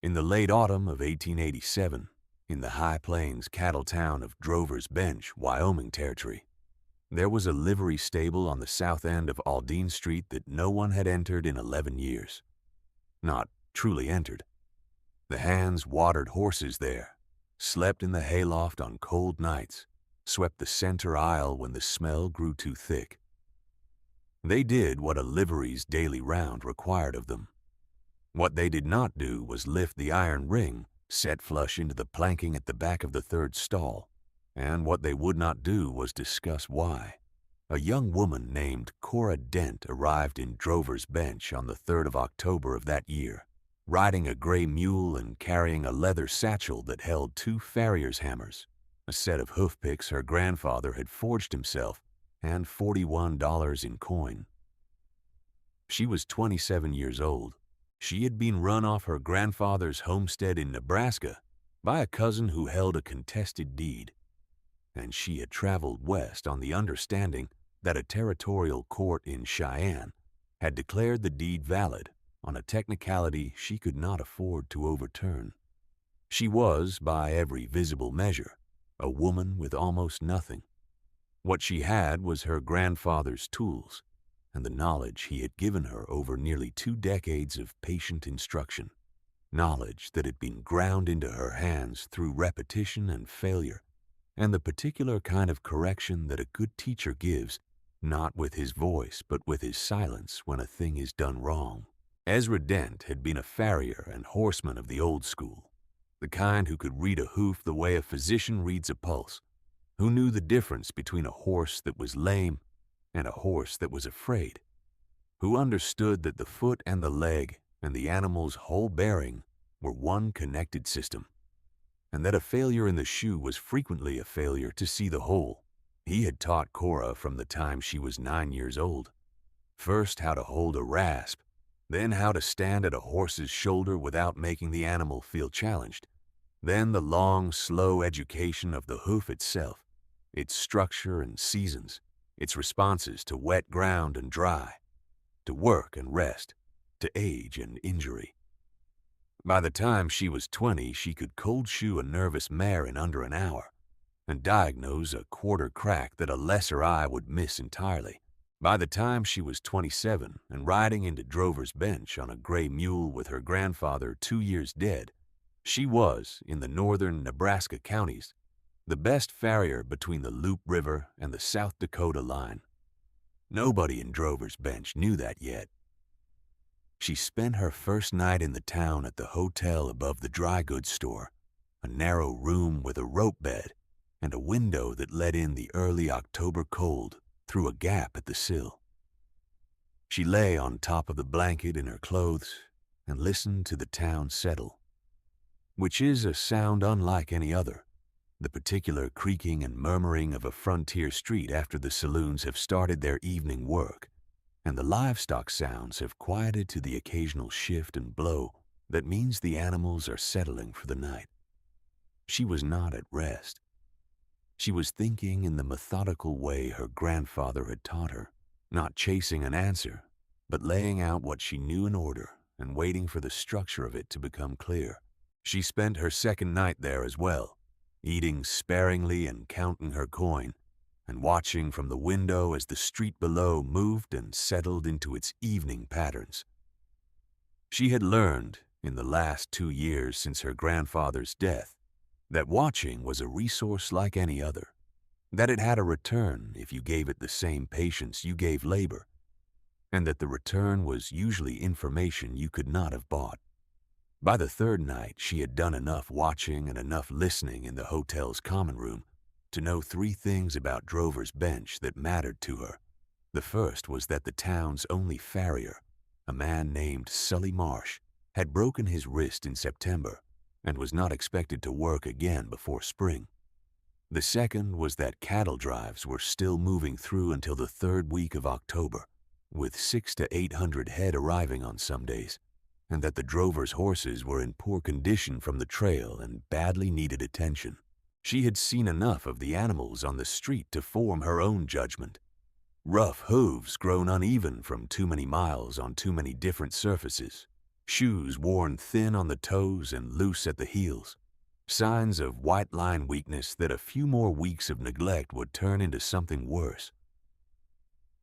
In the late autumn of 1887, in the high plains cattle town of Drover's Bench, Wyoming Territory, there was a livery stable on the south end of Aldine Street that no one had entered in 11 years. Not truly entered. The hands watered horses there, slept in the hayloft on cold nights, swept the center aisle when the smell grew too thick. They did what a livery's daily round required of them. What they did not do was lift the iron ring set flush into the planking at the back of the third stall, and what they would not do was discuss why. A young woman named Cora Dent arrived in Drover's Bench on the 3rd of October of that year, riding a gray mule and carrying a leather satchel that held 2 farrier's hammers, a set of hoof picks her grandfather had forged himself, and $41 in coin. She was 27 years old. She had been run off her grandfather's homestead in Nebraska by a cousin who held a contested deed, and she had traveled west on the understanding that a territorial court in Cheyenne had declared the deed valid on a technicality she could not afford to overturn. She was, by every visible measure, a woman with almost nothing. What she had was her grandfather's tools and the knowledge he had given her over nearly 2 decades of patient instruction, knowledge that had been ground into her hands through repetition and failure, and the particular kind of correction that a good teacher gives, not with his voice but with his silence when a thing is done wrong. Ezra Dent had been a farrier and horseman of the old school, the kind who could read a hoof the way a physician reads a pulse, who knew the difference between a horse that was lame and a horse that was afraid, who understood that the foot and the leg and the animal's whole bearing were one connected system, and that a failure in the shoe was frequently a failure to see the whole. He had taught Cora from the time she was 9 years old, first how to hold a rasp, then how to stand at a horse's shoulder without making the animal feel challenged, then the long, slow education of the hoof itself, its structure and seasons, its responses to wet ground and dry, to work and rest, to age and injury. By the time she was 20, she could cold shoe a nervous mare in under an hour and diagnose a quarter crack that a lesser eye would miss entirely. By the time she was 27 and riding into Drover's Bench on a gray mule with her grandfather 2 years dead, she was, in the northern Nebraska counties, the best farrier between the Loup River and the South Dakota line. Nobody in Drover's Bench knew that yet. She spent her first night in the town at the hotel above the dry goods store, a narrow room with a rope bed and a window that let in the early October cold through a gap at the sill. She lay on top of the blanket in her clothes and listened to the town settle, which is a sound unlike any other, the particular creaking and murmuring of a frontier street after the saloons have started their evening work, and the livestock sounds have quieted to the occasional shift and blow that means the animals are settling for the night. She was not at rest. She was thinking in the methodical way her grandfather had taught her, not chasing an answer, but laying out what she knew in order and waiting for the structure of it to become clear. She spent her second night there as well, eating sparingly and counting her coin, and watching from the window as the street below moved and settled into its evening patterns. She had learned, in the last 2 years since her grandfather's death, that watching was a resource like any other, that it had a return if you gave it the same patience you gave labor, and that the return was usually information you could not have bought. By the third night, she had done enough watching and enough listening in the hotel's common room to know 3 things about Drover's Bench that mattered to her. The first was that the town's only farrier, a man named Sully Marsh, had broken his wrist in September and was not expected to work again before spring. The second was that cattle drives were still moving through until the 3rd week of October, with 600 to 800 head arriving on some days, and that the drovers' horses were in poor condition from the trail and badly needed attention. She had seen enough of the animals on the street to form her own judgment. Rough hooves grown uneven from too many miles on too many different surfaces, shoes worn thin on the toes and loose at the heels, signs of white line weakness that a few more weeks of neglect would turn into something worse.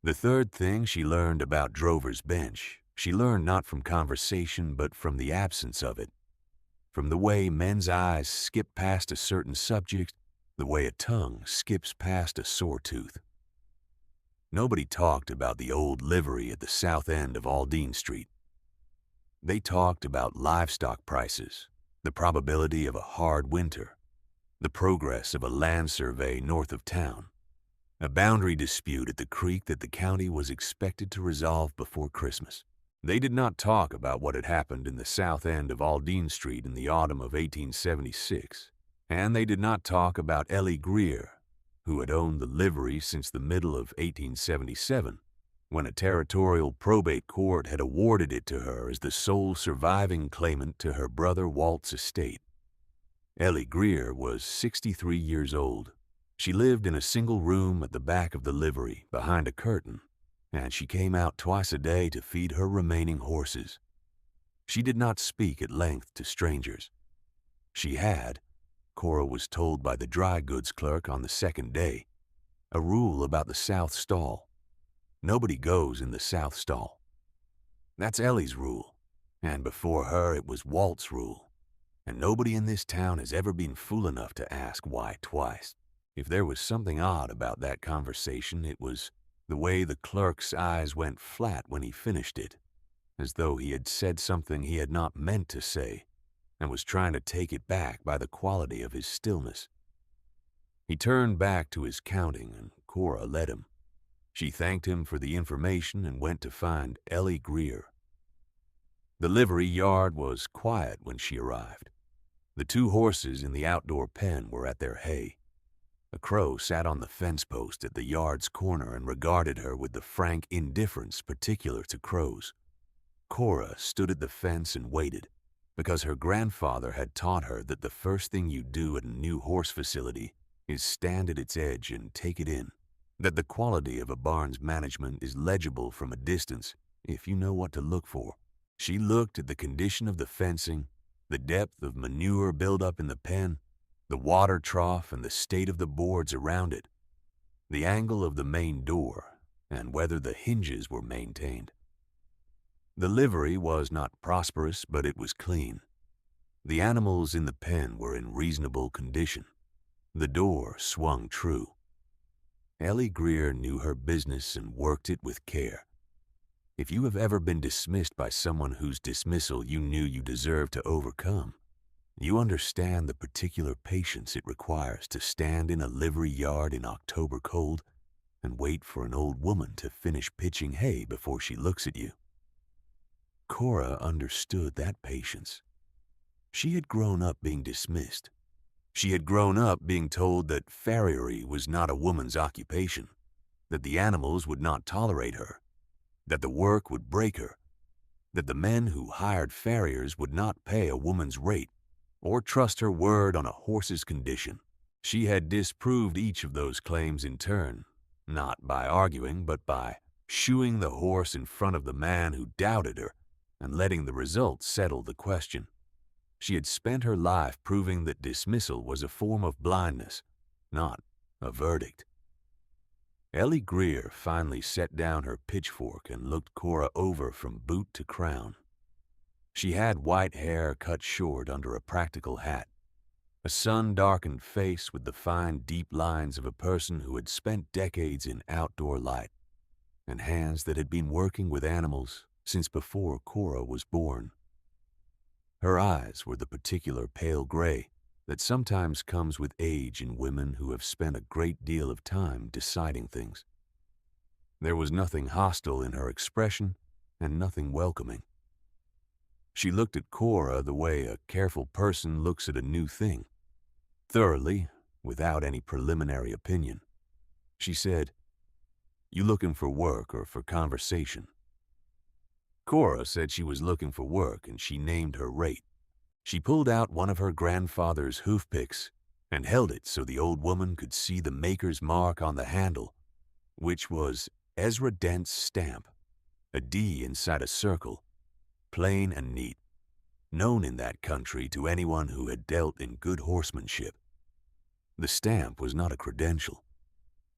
The third thing she learned about Drover's Bench, she learned not from conversation but from the absence of it, from the way men's eyes skip past a certain subject, the way a tongue skips past a sore tooth. Nobody talked about the old livery at the south end of Aldine Street. They talked about livestock prices, the probability of a hard winter, the progress of a land survey north of town, a boundary dispute at the creek that the county was expected to resolve before Christmas. They did not talk about what had happened in the south end of Aldine Street in the autumn of 1876, and they did not talk about Ellie Greer, who had owned the livery since the middle of 1877, when a territorial probate court had awarded it to her as the sole surviving claimant to her brother Walt's estate. Ellie Greer was 63 years old. She lived in a single room at the back of the livery, behind a curtain, and she came out twice a day to feed her remaining horses. She did not speak at length to strangers. She had, Cora was told by the dry goods clerk on the second day, a rule about the south stall. Nobody goes in the south stall. That's Ellie's rule, and before her it was Walt's rule, and nobody in this town has ever been fool enough to ask why twice. If there was something odd about that conversation, it was the way the clerk's eyes went flat when he finished it, as though he had said something he had not meant to say, and was trying to take it back by the quality of his stillness. He turned back to his counting, and Cora led him. She thanked him for the information and went to find Ellie Greer. The livery yard was quiet when she arrived. The two horses in the outdoor pen were at their hay. A crow sat on the fence post at the yard's corner and regarded her with the frank indifference particular to crows. Cora stood at the fence and waited, because her grandfather had taught her that the first thing you do at a new horse facility is stand at its edge and take it in, that the quality of a barn's management is legible from a distance if you know what to look for. She looked at the condition of the fencing, the depth of manure buildup in the pen, the water trough and the state of the boards around it, the angle of the main door, and whether the hinges were maintained. The livery was not prosperous, but it was clean. The animals in the pen were in reasonable condition. The door swung true. Ellie Greer knew her business and worked it with care. If you have ever been dismissed by someone whose dismissal you knew you deserved to overcome, you understand the particular patience it requires to stand in a livery yard in October cold and wait for an old woman to finish pitching hay before she looks at you. Cora understood that patience. She had grown up being dismissed. She had grown up being told that farriery was not a woman's occupation, that the animals would not tolerate her, that the work would break her, that the men who hired farriers would not pay a woman's rate or trust her word on a horse's condition. She had disproved each of those claims in turn, not by arguing, but by shoeing the horse in front of the man who doubted her and letting the result settle the question. She had spent her life proving that dismissal was a form of blindness, not a verdict. Ellie Greer finally set down her pitchfork and looked Cora over from boot to crown. She had white hair cut short under a practical hat, a sun-darkened face with the fine, deep lines of a person who had spent decades in outdoor light, and hands that had been working with animals since before Cora was born. Her eyes were the particular pale gray that sometimes comes with age in women who have spent a great deal of time deciding things. There was nothing hostile in her expression and nothing welcoming. She looked at Cora the way a careful person looks at a new thing, thoroughly, without any preliminary opinion. She said, "You looking for work or for conversation?" Cora said she was looking for work, and she named her rate. She pulled out one of her grandfather's hoof picks and held it so the old woman could see the maker's mark on the handle, which was Ezra Dent's stamp, a D inside a circle, plain and neat, known in that country to anyone who had dealt in good horsemanship. The stamp was not a credential.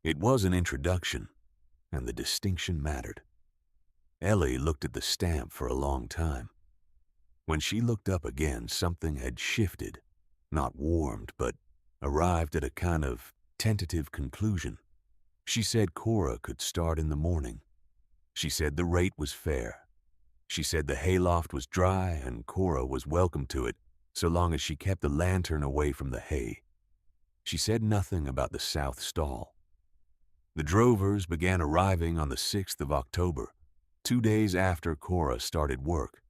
It was an introduction, and the distinction mattered. Ellie looked at the stamp for a long time. When she looked up again, something had shifted, not warmed, but arrived at a kind of tentative conclusion. She said Cora could start in the morning. She said the rate was fair. She said the hayloft was dry and Cora was welcome to it so long as she kept the lantern away from the hay. She said nothing about the south stall. The drovers began arriving on the 6th of October, 2 days after Cora started work.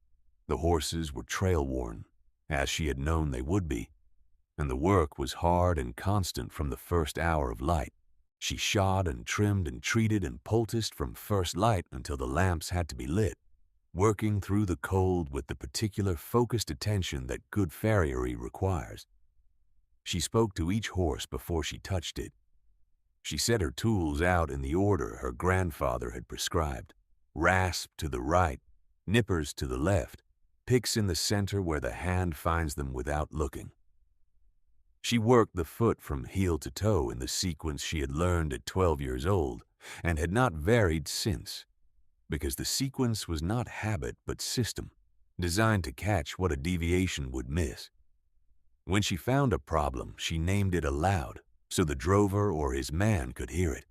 The horses were trail-worn, as she had known they would be, and the work was hard and constant from the first hour of light. She shod and trimmed and treated and poulticed from first light until the lamps had to be lit, working through the cold with the particular focused attention that good farriery requires. She spoke to each horse before she touched it. She set her tools out in the order her grandfather had prescribed: rasp to the right, nippers to the left, picks in the center where the hand finds them without looking. She worked the foot from heel to toe in the sequence she had learned at 12 years old and had not varied since, because the sequence was not habit but system, designed to catch what a deviation would miss. When she found a problem, she named it aloud so the drover or his man could hear it,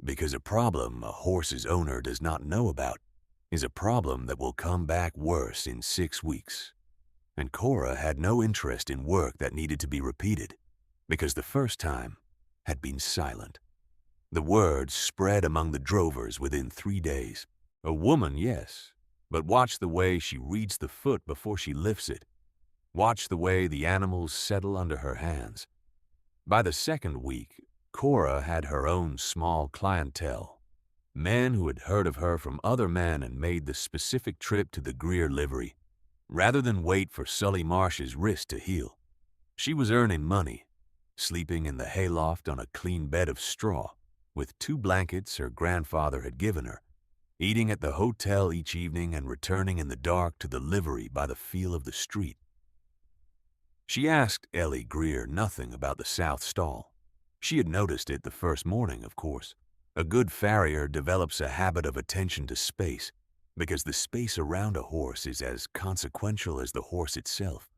because a problem a horse's owner does not know about is a problem that will come back worse in 6 weeks. And Cora had no interest in work that needed to be repeated, because the first time had been silent. The word spread among the drovers within 3 days. A woman, yes, but watch the way she reads the foot before she lifts it. Watch the way the animals settle under her hands. By the second week, Cora had her own small clientele, men who had heard of her from other men and made the specific trip to the Greer livery, rather than wait for Sully Marsh's wrist to heal. She was earning money, sleeping in the hayloft on a clean bed of straw, with 2 blankets her grandfather had given her, eating at the hotel each evening and returning in the dark to the livery by the feel of the street. She asked Ellie Greer nothing about the south stall. She had noticed it the first morning, of course. A good farrier develops a habit of attention to space, because the space around a horse is as consequential as the horse itself.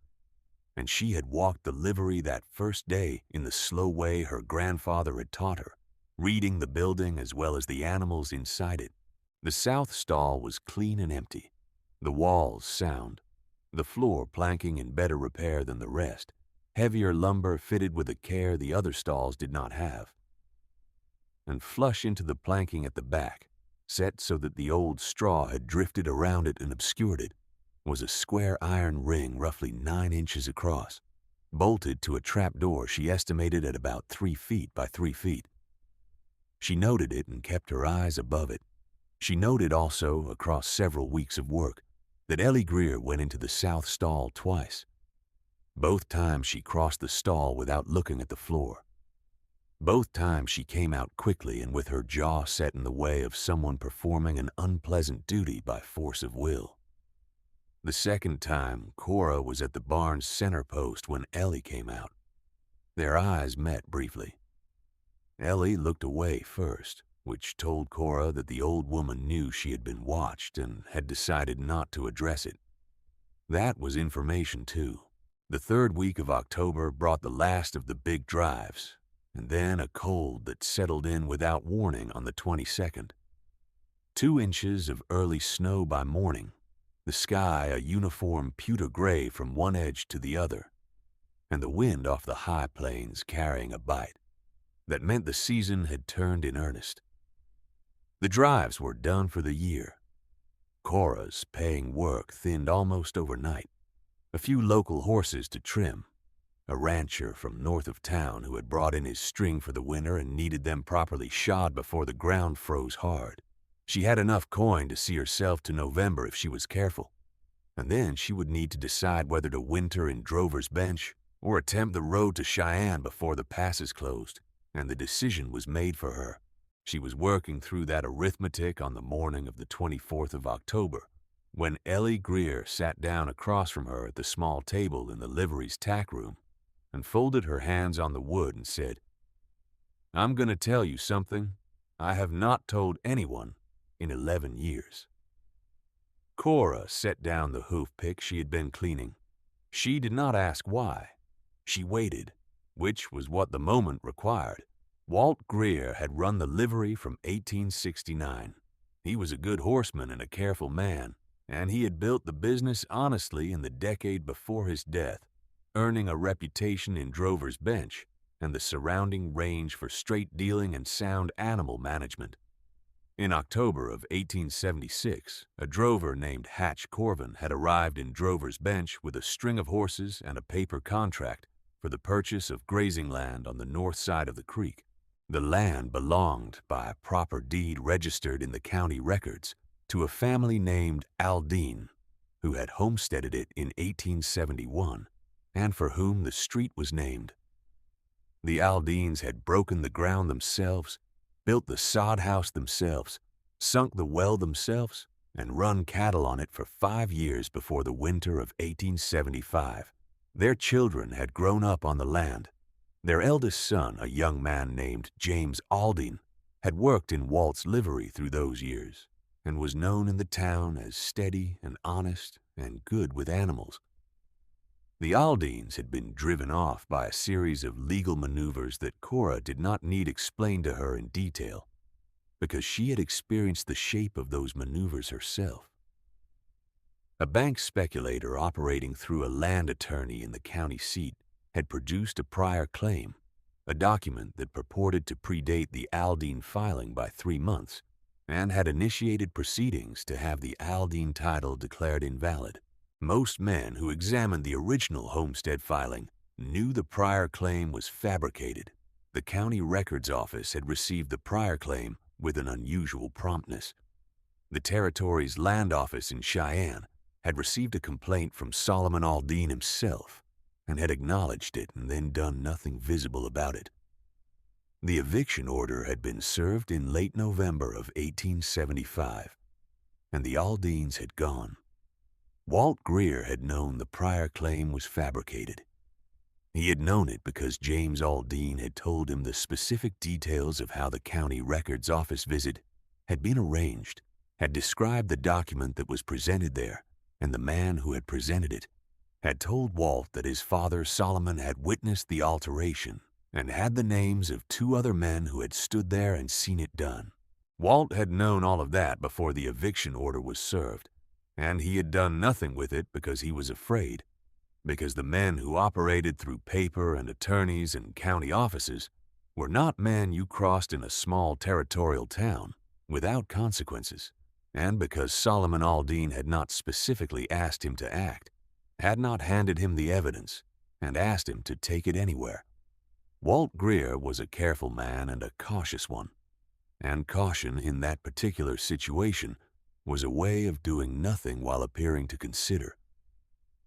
And she had walked the livery that first day in the slow way her grandfather had taught her, reading the building as well as the animals inside it. The south stall was clean and empty, the walls sound, the floor planking in better repair than the rest, heavier lumber fitted with a care the other stalls did not have. And flush into the planking at the back, set so that the old straw had drifted around it and obscured it, was a square iron ring roughly 9 inches across, bolted to a trapdoor she estimated at about 3 feet by 3 feet. She noted it and kept her eyes above it. She noted also, across several weeks of work, that Ellie Greer went into the south stall twice. Both times she crossed the stall without looking at the floor. Both times she came out quickly and with her jaw set in the way of someone performing an unpleasant duty by force of will. The second time, Cora was at the barn's center post when Ellie came out. Their eyes met briefly. Ellie looked away first, which told Cora that the old woman knew she had been watched and had decided not to address it. That was information, too. The 3rd week of October brought the last of the big drives, and then a cold that settled in without warning on the 22nd. 2 inches of early snow by morning, the sky a uniform pewter gray from one edge to the other, and the wind off the high plains carrying a bite. That meant the season had turned in earnest. The drives were done for the year. Cora's paying work thinned almost overnight. A few local horses to trim, a rancher from north of town who had brought in his string for the winter and needed them properly shod before the ground froze hard. She had enough coin to see herself to November if she was careful, and then she would need to decide whether to winter in Drover's Bench or attempt the road to Cheyenne before the passes closed, and the decision was made for her. She was working through that arithmetic on the morning of the 24th of October, when Ellie Greer sat down across from her at the small table in the livery's tack room and folded her hands on the wood and said, "I'm going to tell you something I have not told anyone in 11 years." Cora set down the hoof pick she had been cleaning. She did not ask why. She waited, which was what the moment required. Walt Greer had run the livery from 1869. He was a good horseman and a careful man, and he had built the business honestly in the decade before his death, earning a reputation in Drover's Bench and the surrounding range for straight dealing and sound animal management. In October of 1876, a drover named Hatch Corvin had arrived in Drover's Bench with a string of horses and a paper contract for the purchase of grazing land on the north side of the creek. The land belonged, by a proper deed registered in the county records, to a family named Aldine, who had homesteaded it in 1871, and for whom the street was named. The Aldines had broken the ground themselves, built the sod house themselves, sunk the well themselves, and run cattle on it for 5 years before the winter of 1875. Their children had grown up on the land. Their eldest son, a young man named James Aldine, had worked in Walt's livery through those years and was known in the town as steady and honest and good with animals. The Aldines had been driven off by a series of legal maneuvers that Cora did not need explained to her in detail, because she had experienced the shape of those maneuvers herself. A bank speculator operating through a land attorney in the county seat had produced a prior claim, a document that purported to predate the Aldine filing by 3 months, and had initiated proceedings to have the Aldine title declared invalid. Most men who examined the original homestead filing knew the prior claim was fabricated. The county records office had received the prior claim with an unusual promptness. The territory's land office in Cheyenne had received a complaint from Solomon Aldine himself and had acknowledged it and then done nothing visible about it. The eviction order had been served in late November of 1875, and the Aldines had gone. Walt Greer had known the prior claim was fabricated. He had known it because James Aldine had told him the specific details of how the county records office visit had been arranged, had described the document that was presented there, and the man who had presented it had told Walt that his father Solomon had witnessed the alteration and had the names of 2 other men who had stood there and seen it done. Walt had known all of that before the eviction order was served, and he had done nothing with it because he was afraid, because the men who operated through paper and attorneys and county offices were not men you crossed in a small territorial town without consequences, and because Solomon Aldine had not specifically asked him to act, had not handed him the evidence, and asked him to take it anywhere. Walt Greer was a careful man and a cautious one, and caution in that particular situation was a way of doing nothing while appearing to consider.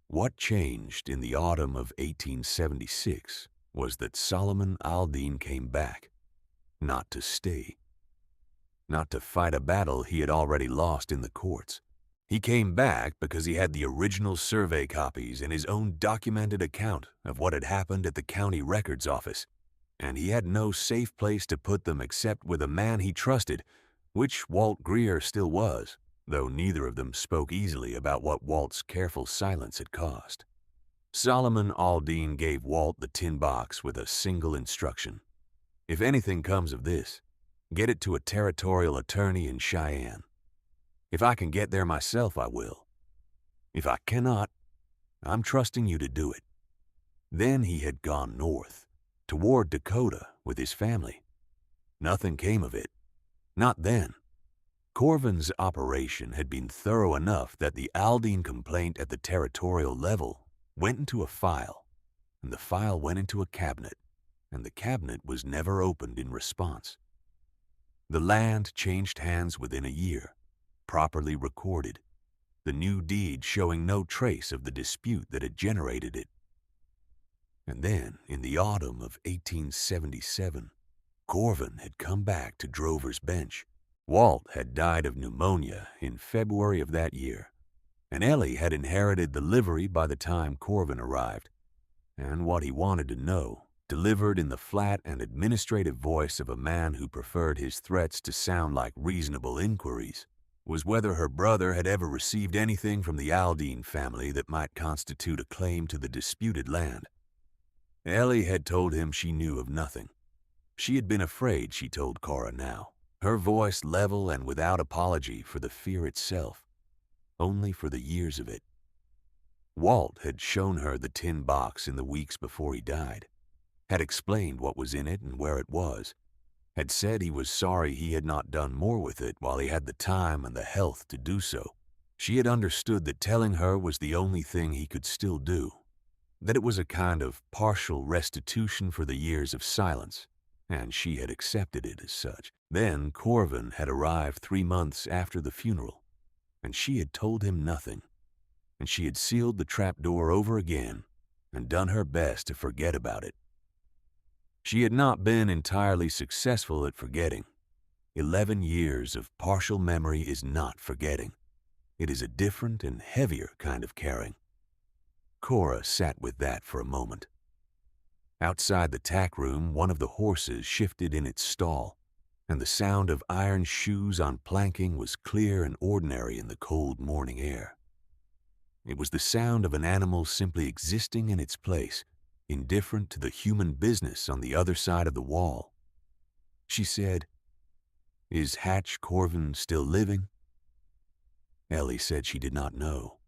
What changed in the autumn of 1876 was that Solomon Aldine came back, not to stay, not to fight a battle he had already lost in the courts. He came back because he had the original survey copies and his own documented account of what had happened at the county records office, and he had no safe place to put them except with a man he trusted, which Walt Greer still was, though neither of them spoke easily about what Walt's careful silence had caused. Solomon Aldine gave Walt the tin box with a single instruction. If anything comes of this, get it to a territorial attorney in Cheyenne. If I can get there myself, I will. If I cannot, I'm trusting you to do it. Then he had gone north, toward Dakota, with his family. Nothing came of it. Not then. Corvin's operation had been thorough enough that the Aldine complaint at the territorial level went into a file, and the file went into a cabinet, and the cabinet was never opened in response. The land changed hands within a year, properly recorded, the new deed showing no trace of the dispute that had generated it. And then, in the autumn of 1877, Corvin had come back to Drover's Bench. Walt had died of pneumonia in February of that year, and Ellie had inherited the livery by the time Corvin arrived, and what he wanted to know, delivered in the flat and administrative voice of a man who preferred his threats to sound like reasonable inquiries, was whether her brother had ever received anything from the Aldine family that might constitute a claim to the disputed land. Ellie had told him she knew of nothing. She had been afraid, she told Cora now, her voice level and without apology for the fear itself, only for the years of it. Walt had shown her the tin box in the weeks before he died, had explained what was in it and where it was, had said he was sorry he had not done more with it while he had the time and the health to do so. She had understood that telling her was the only thing he could still do, that it was a kind of partial restitution for the years of silence, and she had accepted it as such. Then Corvin had arrived 3 months after the funeral, and she had told him nothing, and she had sealed the trapdoor over again and done her best to forget about it. She had not been entirely successful at forgetting. 11 years of partial memory is not forgetting. It is a different and heavier kind of caring. Cora sat with that for a moment. Outside the tack room, one of the horses shifted in its stall, and the sound of iron shoes on planking was clear and ordinary in the cold morning air. It was the sound of an animal simply existing in its place, indifferent to the human business on the other side of the wall. She said, "Is Hatch Corvin still living?" Ellie said she did not know.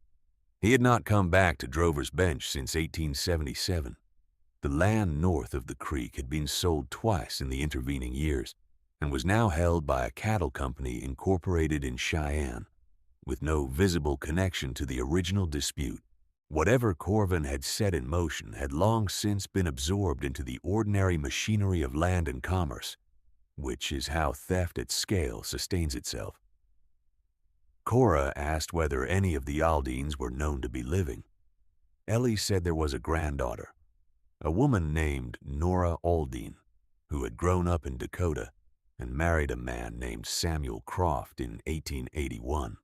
He had not come back to Drover's Bench since 1877. The land north of the creek had been sold twice in the intervening years and was now held by a cattle company incorporated in Cheyenne, with no visible connection to the original dispute. Whatever Corvin had set in motion had long since been absorbed into the ordinary machinery of land and commerce, which is how theft at scale sustains itself. Cora asked whether any of the Aldines were known to be living. Ellie said there was a granddaughter, a woman named Nora Aldine, who had grown up in Dakota and married a man named Samuel Croft in 1881.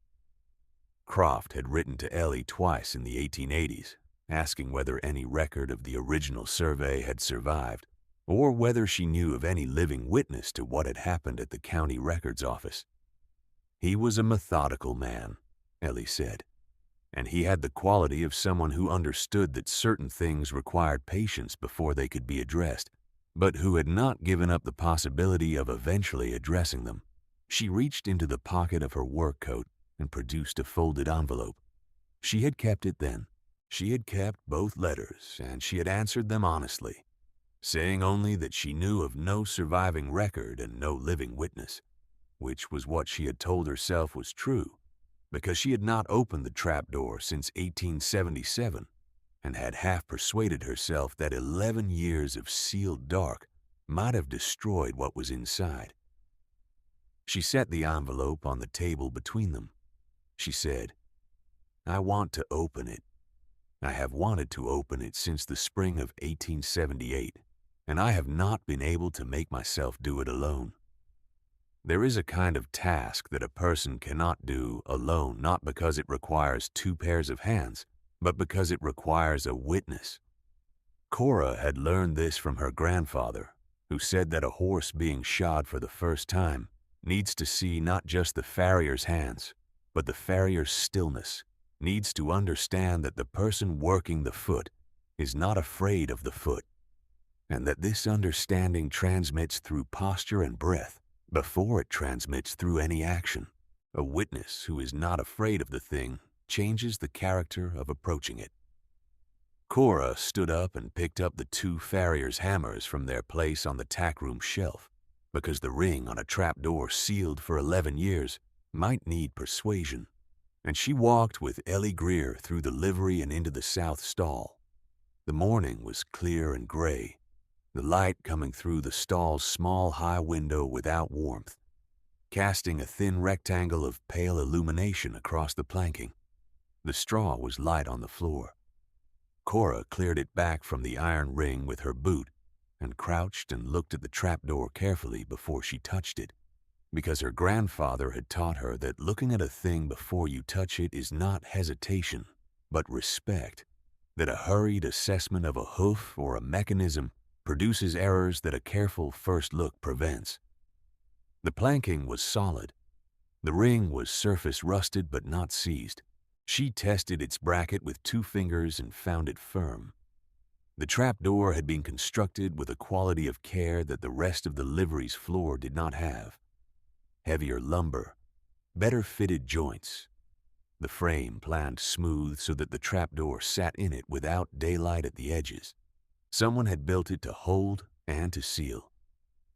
Croft had written to Ellie twice in the 1880s, asking whether any record of the original survey had survived, or whether she knew of any living witness to what had happened at the county records office. He was a methodical man, Ellie said, and he had the quality of someone who understood that certain things required patience before they could be addressed, but who had not given up the possibility of eventually addressing them. She reached into the pocket of her work coat and produced a folded envelope. She had kept it then. She had kept both letters, and she had answered them honestly, saying only that she knew of no surviving record and no living witness, which was what she had told herself was true, because she had not opened the trapdoor since 1877 and had half persuaded herself that 11 years of sealed dark might have destroyed what was inside. She set the envelope on the table between them. She said, "I want to open it. I have wanted to open it since the spring of 1878, and I have not been able to make myself do it alone. There is a kind of task that a person cannot do alone, not because it requires 2 pairs of hands, but because it requires a witness." Cora had learned this from her grandfather, who said that a horse being shod for the first time needs to see not just the farrier's hands, but the farrier's stillness, needs to understand that the person working the foot is not afraid of the foot, and that this understanding transmits through posture and breath before it transmits through any action. A witness who is not afraid of the thing changes the character of approaching it. Cora stood up and picked up the 2 farrier's hammers from their place on the tackroom shelf, because the ring on a trapdoor sealed for 11 years might need persuasion, and she walked with Ellie Greer through the livery and into the south stall. The morning was clear and gray, the light coming through the stall's small high window without warmth, casting a thin rectangle of pale illumination across the planking. The straw was light on the floor. Cora cleared it back from the iron ring with her boot and crouched and looked at the trapdoor carefully before she touched it. because her grandfather had taught her that looking at a thing before you touch it is not hesitation, but respect, that a hurried assessment of a hoof or a mechanism produces errors that a careful first look prevents. The planking was solid. The ring was surface rusted but not seized. She tested its bracket with 2 fingers and found it firm. The trapdoor had been constructed with a quality of care that the rest of the livery's floor did not have. Heavier lumber, better fitted joints. The frame planned smooth so that the trapdoor sat in it without daylight at the edges. Someone had built it to hold and to seal.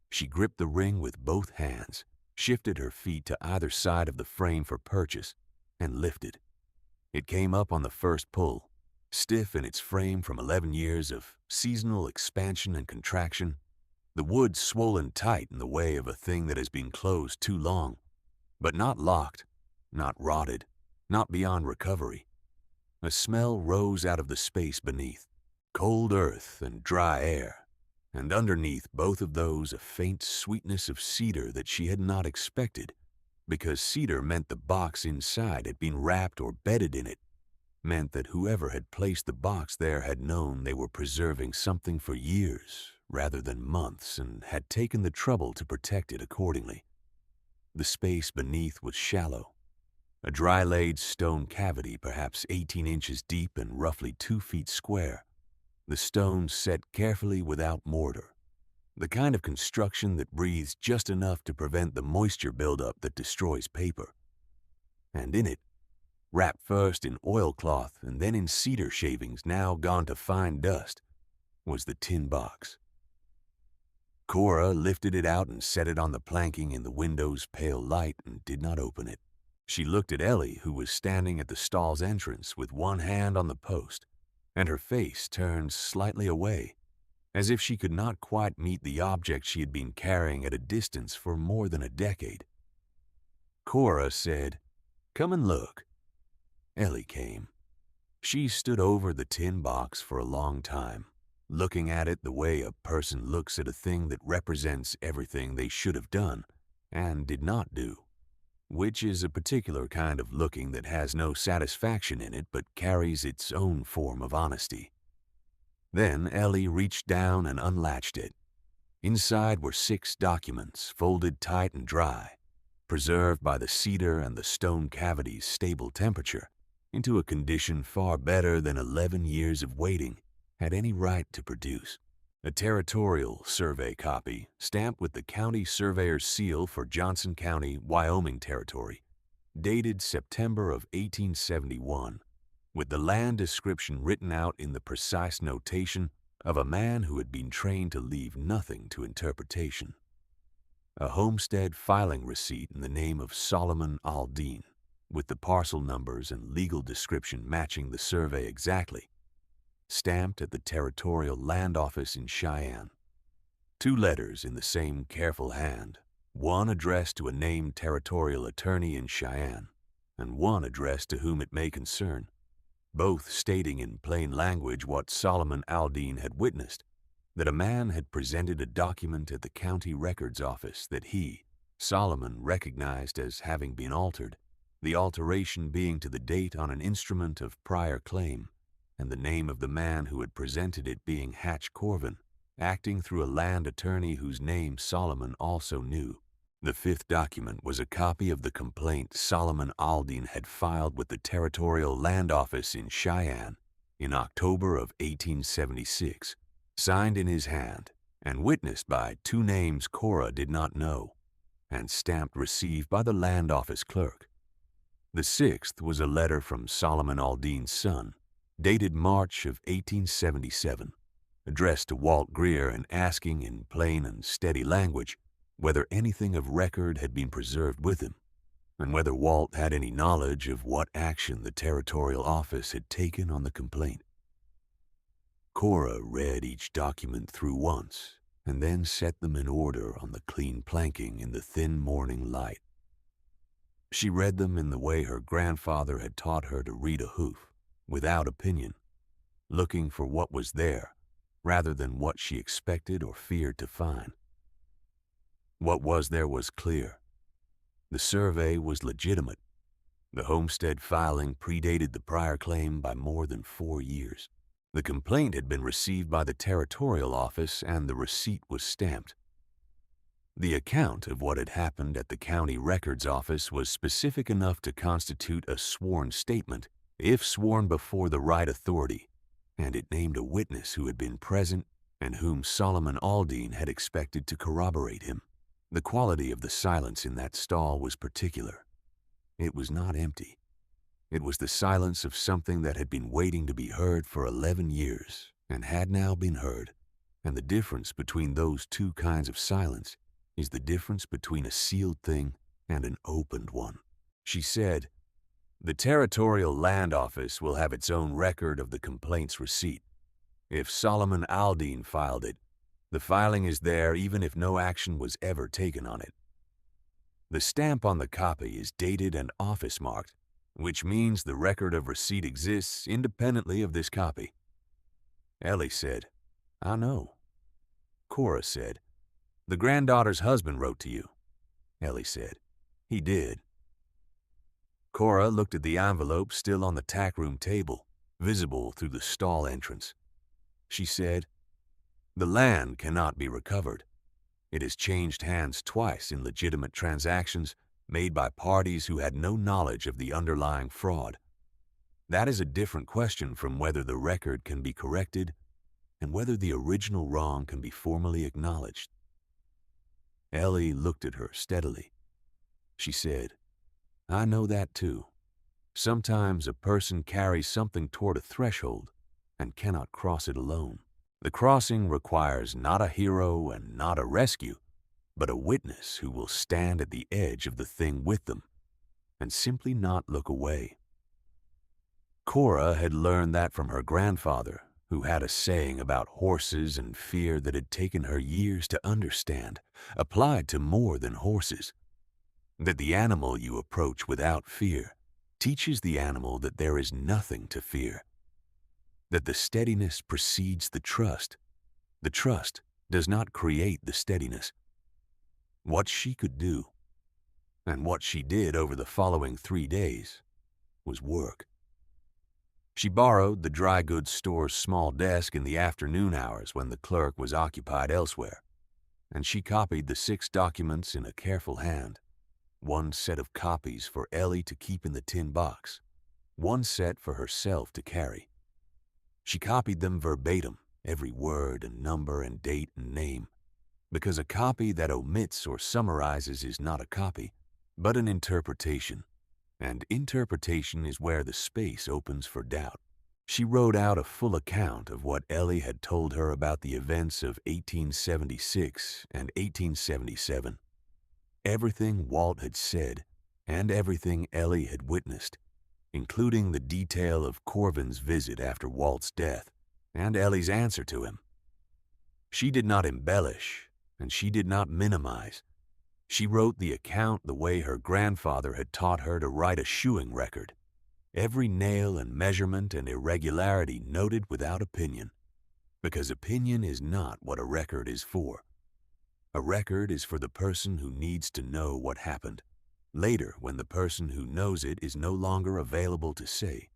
She gripped the ring with both hands, shifted her feet to either side of the frame for purchase, and lifted. It came up on the first pull, stiff in its frame from 11 years of seasonal expansion and contraction, the wood swollen tight in the way of a thing that has been closed too long, but not locked, not rotted, not beyond recovery. A smell rose out of the space beneath, cold earth and dry air, and underneath both of those a faint sweetness of cedar that she had not expected, because cedar meant the box inside had been wrapped or bedded in it, meant that whoever had placed the box there had known they were preserving something for years rather than months and had taken the trouble to protect it accordingly. The space beneath was shallow, a dry-laid stone cavity perhaps 18 inches deep and roughly 2 feet square, the stones set carefully without mortar, the kind of construction that breathes just enough to prevent the moisture buildup that destroys paper. And in it, wrapped first in oilcloth and then in cedar shavings now gone to fine dust, was the tin box. Cora lifted it out and set it on the planking in the window's pale light and did not open it. She looked at Ellie, who was standing at the stall's entrance with one hand on the post, and her face turned slightly away, as if she could not quite meet the object she had been carrying at a distance for more than a decade. Cora said, "Come and look." Ellie came. She stood over the tin box for a long time, looking at it the way a person looks at a thing that represents everything they should have done and did not do, which is a particular kind of looking that has no satisfaction in it but carries its own form of honesty. Then Ellie reached down and unlatched it. Inside were 6 documents, folded tight and dry, preserved by the cedar and the stone cavity's stable temperature into a condition far better than 11 years of waiting had any right to produce. A territorial survey copy, stamped with the county surveyor's seal for Johnson County, Wyoming Territory, dated September of 1871, with the land description written out in the precise notation of a man who had been trained to leave nothing to interpretation. A homestead filing receipt in the name of Solomon Aldine, with the parcel numbers and legal description matching the survey exactly, stamped at the Territorial Land Office in Cheyenne. 2 letters in the same careful hand, one addressed to a named territorial attorney in Cheyenne, and one addressed to whom it may concern, both stating in plain language what Solomon Aldine had witnessed, that a man had presented a document at the county records office that he, Solomon, recognized as having been altered, the alteration being to the date on an instrument of prior claim, and the name of the man who had presented it being Hatch Corvin, acting through a land attorney whose name Solomon also knew. The 5th document was a copy of the complaint Solomon Aldine had filed with the Territorial Land Office in Cheyenne in October of 1876, signed in his hand and witnessed by 2 names Cora did not know, and stamped received by the land office clerk. The 6th was a letter from Solomon Aldine's son, dated March of 1877, addressed to Walt Greer and asking in plain and steady language whether anything of record had been preserved with him, and whether Walt had any knowledge of what action the territorial office had taken on the complaint. Cora read each document through once, and then set them in order on the clean planking in the thin morning light. She read them in the way her grandfather had taught her to read a hoof, without opinion, looking for what was there rather than what she expected or feared to find. What was there was clear, The survey was legitimate. The homestead filing predated the prior claim by more than 4 years. The complaint had been received by the territorial office and the receipt was stamped. The account of what had happened at the county records office was specific enough to constitute a sworn statement, if sworn before the right authority, and it named a witness who had been present and whom Solomon Aldean had expected to corroborate him. The quality of the silence in that stall was particular. It was not empty. It was the silence of something that had been waiting to be heard for 11 years and had now been heard, and the difference between those two kinds of silence is the difference between a sealed thing and an opened one. She said, "The Territorial Land Office will have its own record of the complaint's receipt. If Solomon Aldean filed it, the filing is there even if no action was ever taken on it. The stamp on the copy is dated and office marked, which means the record of receipt exists independently of this copy." Ellie said, "I know." Cora said, "The granddaughter's husband wrote to you." Ellie said, "He did." Cora looked at the envelope still on the tackroom table, visible through the stall entrance. She said, "The land cannot be recovered. It has changed hands twice in legitimate transactions made by parties who had no knowledge of the underlying fraud. That is a different question from whether the record can be corrected and whether the original wrong can be formally acknowledged." Ellie looked at her steadily. She said, "I know that too. Sometimes a person carries something toward a threshold and cannot cross it alone. The crossing requires not a hero and not a rescue, but a witness who will stand at the edge of the thing with them and simply not look away." Cora had learned that from her grandfather, who had a saying about horses and fear that had taken her years to understand, applied to more than horses. That the animal you approach without fear teaches the animal that there is nothing to fear. That the steadiness precedes the trust. The trust does not create the steadiness. What she could do, and what she did over the following 3 days, was work. She borrowed the dry goods store's small desk in the afternoon hours when the clerk was occupied elsewhere, and she copied the 6 documents in a careful hand. 1 set of copies for Ellie to keep in the tin box, 1 set for herself to carry. She copied them verbatim, every word and number and date and name, because a copy that omits or summarizes is not a copy, but an interpretation, and interpretation is where the space opens for doubt. She wrote out a full account of what Ellie had told her about the events of 1876 and 1877. Everything Walt had said, and everything Ellie had witnessed, including the detail of Corvin's visit after Walt's death, and Ellie's answer to him. She did not embellish, and she did not minimize. She wrote the account the way her grandfather had taught her to write a shoeing record, every nail and measurement and irregularity noted without opinion, because opinion is not what a record is for. A record is for the person who needs to know what happened, later when the person who knows it is no longer available to say.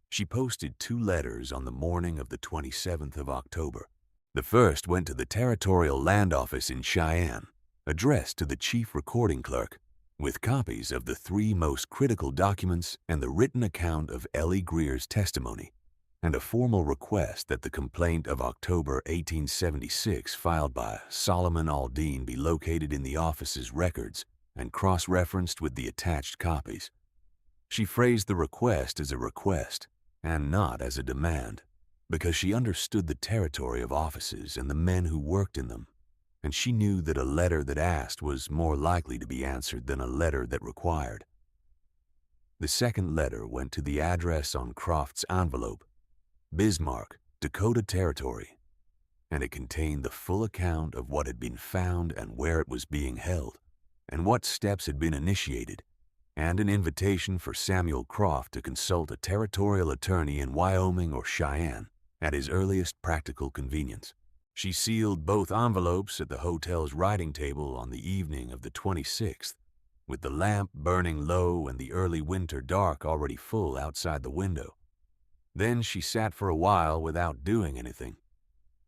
She posted 2 letters on the morning of the 27th of October. The first went to the Territorial Land Office in Cheyenne, addressed to the chief recording clerk, with copies of the 3 most critical documents and the written account of Ellie Greer's testimony, and a formal request that the complaint of October 1876 filed by Solomon Aldean be located in the office's records and cross-referenced with the attached copies. She phrased the request as a request and not as a demand, because she understood the territory of offices and the men who worked in them, and she knew that a letter that asked was more likely to be answered than a letter that required. The second letter went to the address on Croft's envelope, Bismarck, Dakota Territory, and it contained the full account of what had been found and where it was being held, and what steps had been initiated, and an invitation for Samuel Croft to consult a territorial attorney in Wyoming or Cheyenne at his earliest practical convenience. She sealed both envelopes at the hotel's writing table on the evening of the 26th with the lamp burning low and the early winter dark already full outside the window. Then she sat for a while without doing anything,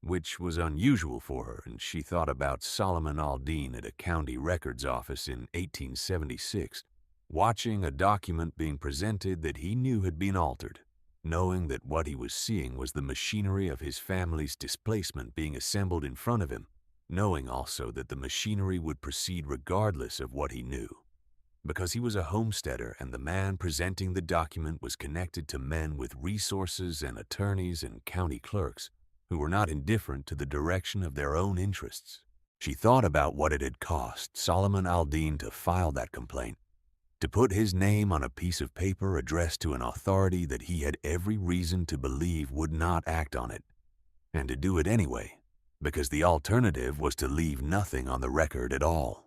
which was unusual for her, and she thought about Solomon Aldine at a county records office in 1876, watching a document being presented that he knew had been altered, knowing that what he was seeing was the machinery of his family's displacement being assembled in front of him, knowing also that the machinery would proceed regardless of what he knew. Because he was a homesteader and the man presenting the document was connected to men with resources and attorneys and county clerks who were not indifferent to the direction of their own interests. She thought about what it had cost Solomon Aldine to file that complaint, to put his name on a piece of paper addressed to an authority that he had every reason to believe would not act on it, and to do it anyway, because the alternative was to leave nothing on the record at all.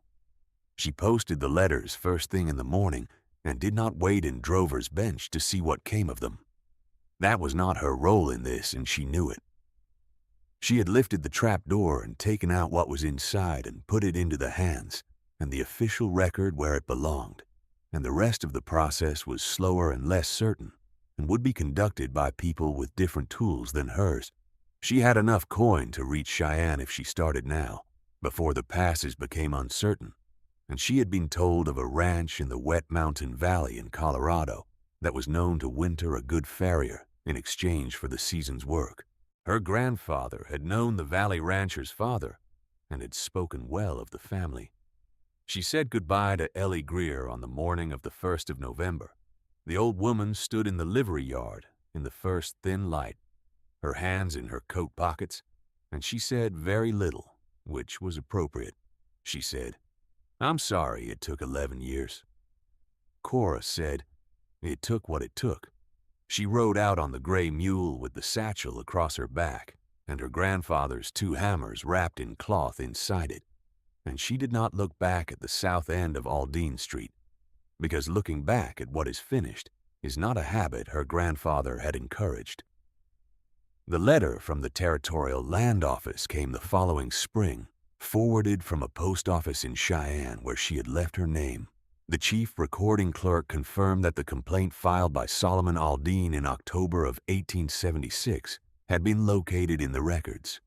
She posted the letters first thing in the morning and did not wait in Drover's bench to see what came of them. That was not her role in this, and she knew it. She had lifted the trapdoor and taken out what was inside and put it into the hands and the official record where it belonged, and the rest of the process was slower and less certain and would be conducted by people with different tools than hers. She had enough coin to reach Cheyenne if she started now, before the passes became uncertain, and she had been told of a ranch in the Wet Mountain Valley in Colorado that was known to winter a good farrier in exchange for the season's work. Her grandfather had known the Valley rancher's father and had spoken well of the family. She said goodbye to Ellie Greer on the morning of the 1st of November. The old woman stood in the livery yard in the first thin light, her hands in her coat pockets, and she said very little, which was appropriate. She said, "I'm sorry it took 11 years. Cora said, "It took what it took." She rode out on the gray mule with the satchel across her back and her grandfather's 2 hammers wrapped in cloth inside it, and she did not look back at the south end of Aldine Street, because looking back at what is finished is not a habit her grandfather had encouraged. The letter from the Territorial Land Office came the following spring, forwarded from a post office in Cheyenne where she had left her name. The chief recording clerk confirmed that the complaint filed by Solomon Aldine in October of 1876 had been located in the records.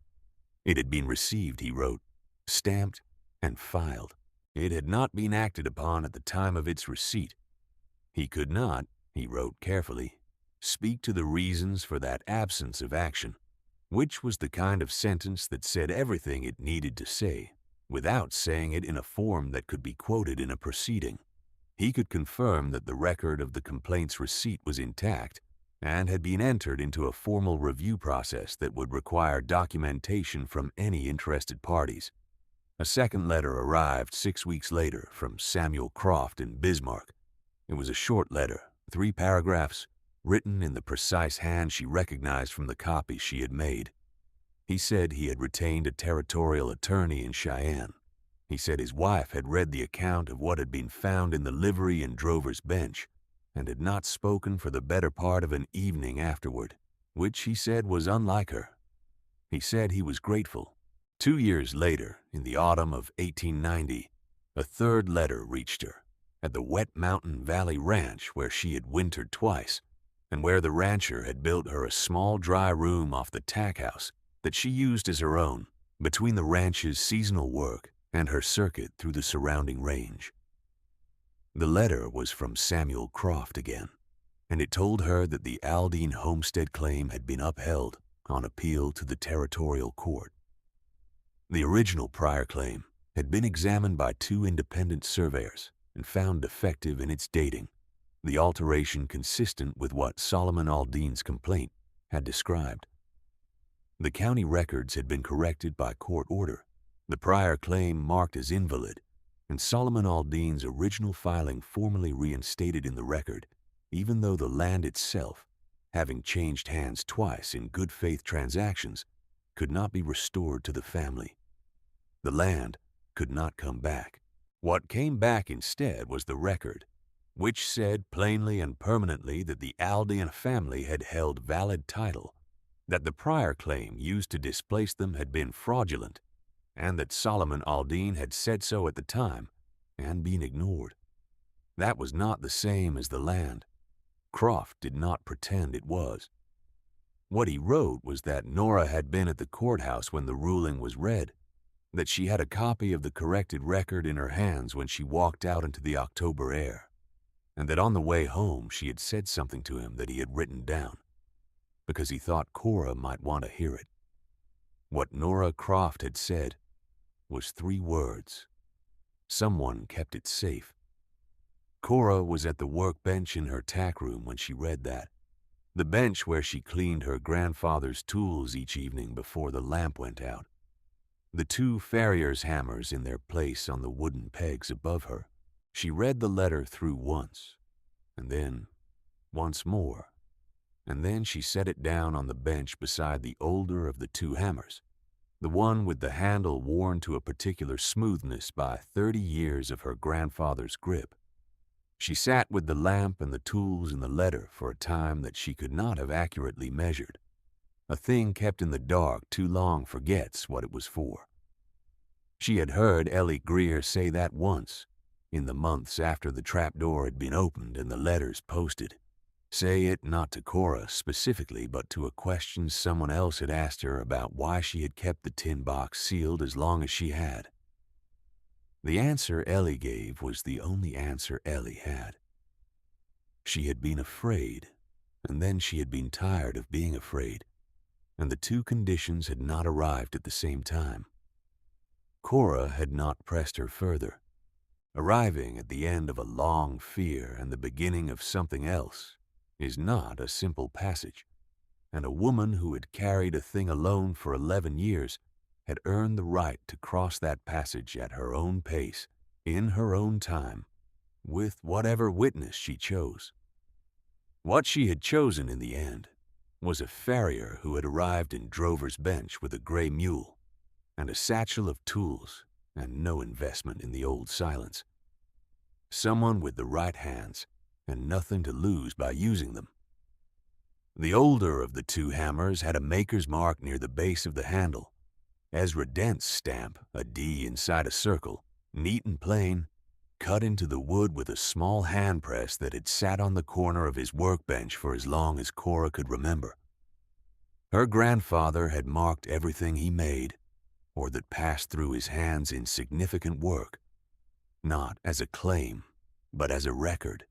It had been received, he wrote, stamped, and filed. It had not been acted upon at the time of its receipt. He could not, he wrote carefully, speak to the reasons for that absence of action, which was the kind of sentence that said everything it needed to say, without saying it in a form that could be quoted in a proceeding. He could confirm that the record of the complaint's receipt was intact and had been entered into a formal review process that would require documentation from any interested parties. A second letter arrived 6 weeks later from Samuel Croft in Bismarck. It was a short letter, 3 paragraphs, written in the precise hand she recognized from the copy she had made. He said he had retained a territorial attorney in Cheyenne. He said his wife had read the account of what had been found in the livery in Drover's bench and had not spoken for the better part of an evening afterward, which he said was unlike her. He said he was grateful. 2 years later, in the autumn of 1890, a third letter reached her at the Wet Mountain Valley Ranch where she had wintered twice and where the rancher had built her a small dry room off the tack house that she used as her own between the ranch's seasonal work and her circuit through the surrounding range. The letter was from Samuel Croft again, and it told her that the Aldine homestead claim had been upheld on appeal to the territorial court. The original prior claim had been examined by 2 independent surveyors and found defective in its dating, the alteration consistent with what Solomon Aldine's complaint had described. The county records had been corrected by court order, the prior claim marked as invalid, and Solomon Aldine's original filing formally reinstated in the record, even though the land itself, having changed hands twice in good faith transactions, could not be restored to the family. The land could not come back. What came back instead was the record, which said plainly and permanently that the Aldine family had held valid title, that the prior claim used to displace them had been fraudulent, and that Solomon Aldine had said so at the time and been ignored. That was not the same as the land. Croft did not pretend it was. What he wrote was that Nora had been at the courthouse when the ruling was read, that she had a copy of the corrected record in her hands when she walked out into the October air, and that on the way home she had said something to him that he had written down, because he thought Cora might want to hear it. What Nora Croft had said was 3 words. Someone kept it safe. Cora was at the workbench in her tack room when she read that, the bench where she cleaned her grandfather's tools each evening before the lamp went out. The 2 farrier's hammers in their place on the wooden pegs above her. She read the letter through once, and then once more, and then she set it down on the bench beside the older of the 2 hammers, the one with the handle worn to a particular smoothness by 30 years of her grandfather's grip. She sat with the lamp and the tools and the letter for a time that she could not have accurately measured. A thing kept in the dark too long forgets what it was for. She had heard Ellie Greer say that once, in the months after the trapdoor had been opened and the letters posted. Say it not to Cora specifically, but to a question someone else had asked her about why she had kept the tin box sealed as long as she had. The answer Ellie gave was the only answer Ellie had. She had been afraid, and then she had been tired of being afraid, and the 2 conditions had not arrived at the same time. Cora had not pressed her further. Arriving at the end of a long fear and the beginning of something else is not a simple passage, and a woman who had carried a thing alone for 11 years had earned the right to cross that passage at her own pace, in her own time, with whatever witness she chose. What she had chosen in the end was a farrier who had arrived in Drover's Bench with a gray mule and a satchel of tools and no investment in the old silence. Someone with the right hands and nothing to lose by using them. The older of the 2 hammers had a maker's mark near the base of the handle, Ezra Dent's stamp, a D inside a circle, neat and plain, cut into the wood with a small hand press that had sat on the corner of his workbench for as long as Cora could remember. Her grandfather had marked everything he made, or that passed through his hands in significant work, not as a claim, but as a record,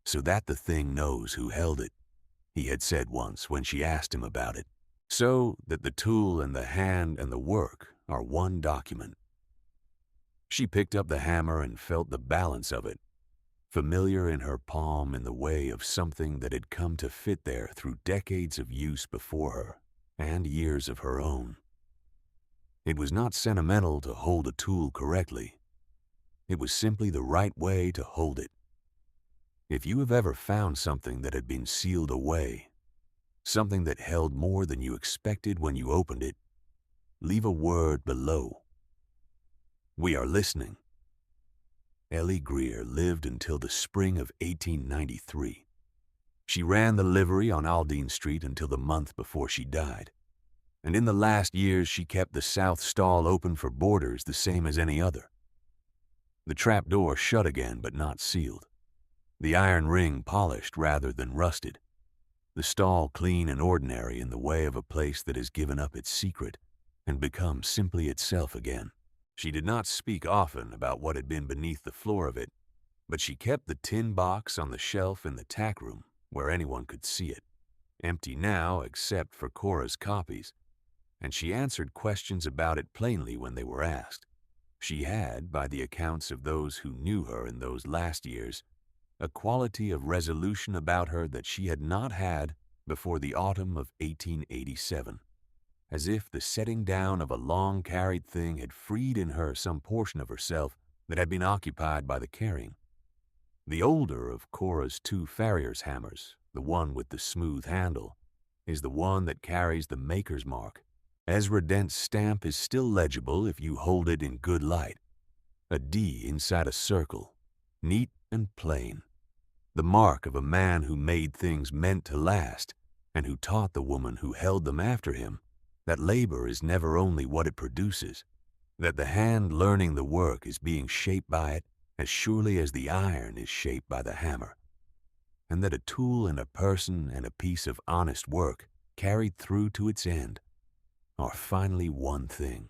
so that the thing knows who held it, he had said once when she asked him about it. So that the tool and the hand and the work are one document. She picked up the hammer and felt the balance of it, familiar in her palm in the way of something that had come to fit there through decades of use before her and years of her own. It was not sentimental to hold a tool correctly. It was simply the right way to hold it. If you have ever found something that had been sealed away, something that held more than you expected when you opened it, leave a word below. We are listening. Ellie Greer lived until the spring of 1893. She ran the livery on Aldine Street until the month before she died, and in the last years she kept the south stall open for boarders the same as any other. The trapdoor shut again but not sealed, the iron ring polished rather than rusted, the stall clean and ordinary in the way of a place that has given up its secret and become simply itself again. She did not speak often about what had been beneath the floor of it, but she kept the tin box on the shelf in the tack room where anyone could see it, empty now except for Cora's copies, and she answered questions about it plainly when they were asked. She had, by the accounts of those who knew her in those last years, a quality of resolution about her that she had not had before the autumn of 1887, as if the setting down of a long-carried thing had freed in her some portion of herself that had been occupied by the carrying. The older of Cora's 2 farrier's hammers, the one with the smooth handle, is the one that carries the maker's mark. Ezra Dent's stamp is still legible if you hold it in good light, a D inside a circle, neat and plain, the mark of a man who made things meant to last and who taught the woman who held them after him that labor is never only what it produces, that the hand learning the work is being shaped by it as surely as the iron is shaped by the hammer, and that a tool and a person and a piece of honest work carried through to its end are finally one thing.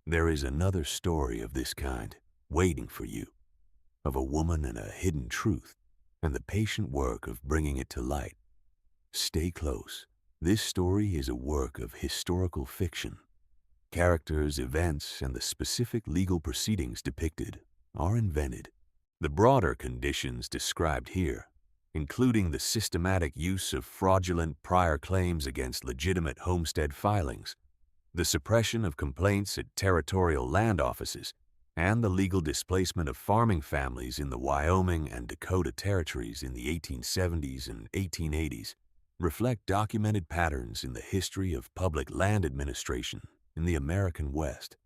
There is another story of this kind waiting for you, of a woman and a hidden truth, and the patient work of bringing it to light. Stay close. This story is a work of historical fiction. Characters, events, and the specific legal proceedings depicted are invented. The broader conditions described here, including the systematic use of fraudulent prior claims against legitimate homestead filings, the suppression of complaints at territorial land offices, and the legal displacement of farming families in the Wyoming and Dakota territories in the 1870s and 1880s, reflect documented patterns in the history of public land administration in the American West.